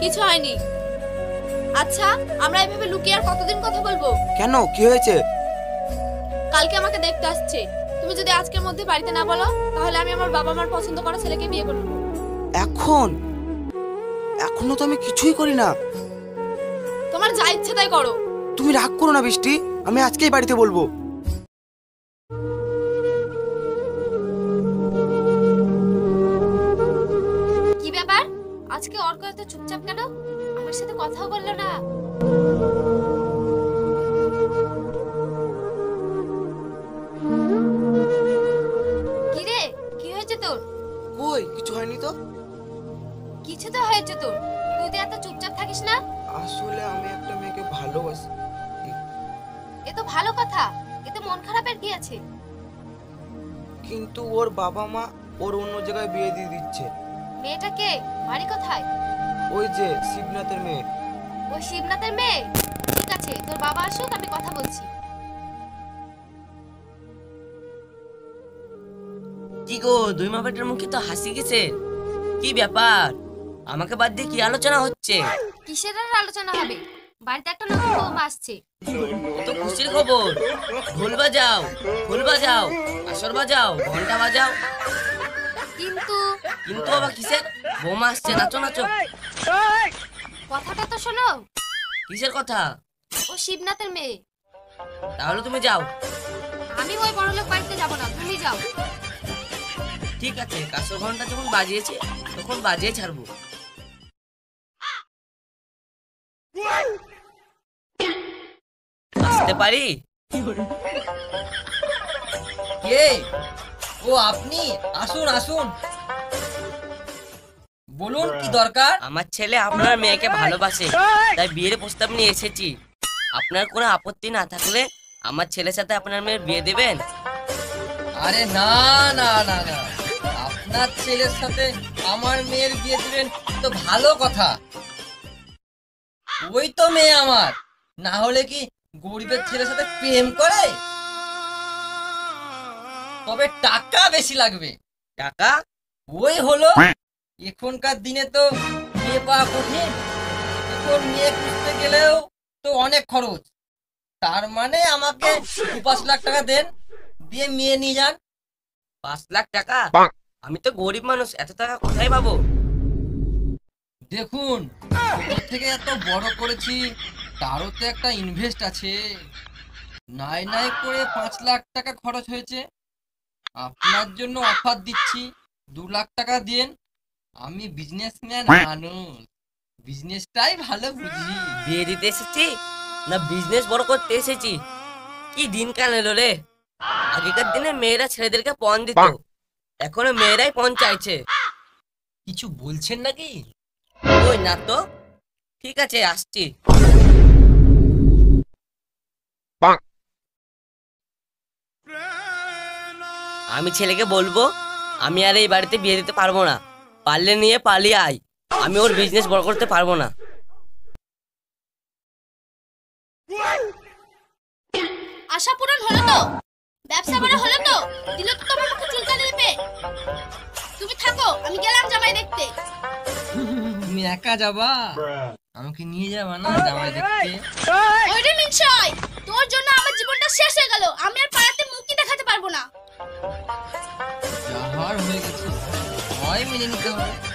কিছু হয়নি। আচ্ছা, আমরা এভাবে লুকিয়ে আর কতদিন কথা বলবো? কেন, কি হয়েছে? কালকে আমাকে দেখতে আসছে। তুমি যদি আজকের মধ্যে বাড়িতে না বলো, তাহলে আমি আমার বাবা মার পছন্দ করা ছেলেকে বিয়ে করব। এখনো তো আমি কিছুই করি না। তোমার যা ইচ্ছে তাই করো। তুমি রাগ করো না বৃষ্টি, আমি আজকেই বাড়িতে বলবো। কি ব্যাপার, আজকে অর্ক এত চুপচাপ কেন? আমার সাথে কথাও বললো না। কি রে, কি হয়েছে তোর? কই, কিছু হয়নি তো। কিছু তো হয়েছে তোর, তুই এত চুপচাপ থাকিস না। আসলে আমি একটা মেয়েকে ভালোবাসি। এ তো ভালো কথা, এতে মন খারাপের কি আছে? কিন্তু ওর বাবা মা ওর অন্য জায়গায় বিয়ে দিয়ে দিচ্ছে। মেয়েটা কে, বাড়ি কোথায়? ওই যে শিবনাথের মেয়ে। ওই শিবনাথের মেয়ে? ঠিক আছে, তোর বাবা আসুক, আমি কথা বলছি। কি গো, দুই মা বেটার মুখে তো হাসি গেছে। কি ব্যাপার, আমাকে বাদ দিয়ে কি আলোচনা হচ্ছে? কিসের আর আলোচনা হবে? বাড়িতে একটা নতুন বৌমা আসছে। তো খুশির খবর। ঢোল বাজাও, ঢোল বাজাও, আসর বাজাও, ঘন্টা বাজাও। কিন্তু কিন্তু আবার কিসের? বৌমা আসছে, নাচো নাচো। কথাটা তো শোনো। কিসের কথা? ও শিবনাথের মেয়ে। তাহলে তুমি যাও। আমি ওই বড়লোক বাড়িতে যাব না, তুমি যাও। ঠিক আছে, কাসর ঘন্টা যখন বাজিয়েছে তখন বাজিয়ে ছাড়বো। আসতে পারি? কে? ও আপনি? আসুন আসুন, বলুন কি দরকার? আমার ছেলে আপনার মেয়েকে ভালোবাসে, তাই বিয়ের প্রস্তাব নিয়ে এসেছি। আপনার কোনো আপত্তি না থাকলে আমার ছেলের সাথে আপনার মেয়ের বিয়ে দেবেন? আরে না না না না, আপনার ছেলের সাথে আমার মেয়ের বিয়ে দিবেন তো ভালো কথা। ওই তো মেয়ে আমার, না হলে কি গরিবের ছেলের সাথে প্রেম করে? তবে টাকা বেশি লাগবে। টাকা? ওই হলো, এখনকার দিনে তো মেয়ে পাওয়া কঠিন। এখন মেয়ে খুঁজতে গেলেও তো অনেক খরচ। তার মানে আমাকে 2-5 লাখ টাকা দেন, দিয়ে মেয়ে নিয়ে যান। 5 লাখ টাকা? আমি তো গরিব মানুষ, এত টাকা কোথায় পাবো? দেখুন, ছোট থেকে এত বড় করেছি, তারও তো একটা ইনভেস্ট আছে। নাই নাই করে 5 লাখ টাকা খরচ হয়েছে। আপনার জন্য অফার দিচ্ছি, 2 লাখ টাকা দিন। আমি বিজনেসম্যান মানুষ, বিজনেসটাই ভালো বুঝি। বিয়ে দিতে এসেছি না বিজনেস বড় করতে এসেছি? কি দিন কাল এলো রে! আগেকার দিনে মেয়েরা ছেলেদেরকে পণ দিত, এখনো মেয়েরাই পণ চাইছে। কিছু বলছেন নাকি? ওই না তো। ঠিক আছে, আসছি। আমি ছেলেকে বলবো আমি আর এই বাড়িতে বিয়ে দিতে পারবো না, পারলে নিয়ে পালিয়ে আয়, আমি ওর বিজনেস বড় করতে পারবো না। আশা পূরণ হলো তো? ব্যবসা বড় হলো তো? দিল তো তোমার মুখে চুলকানি দেবে। তুমি থাকো, আমি গেলাম জামাই দেখতে। তুমি একা যাবা? আমাকে নিয়ে যাবা না জামাই দেখতে? ওরে মিনসাই, তোর জন্য আমার জীবনটা শেষ হয়ে গেল। আমি আর পাড়াতে মুখই দেখাতে পারবো না। যাহার হয়ে গেছে, হয় মেনে নিতে হবে।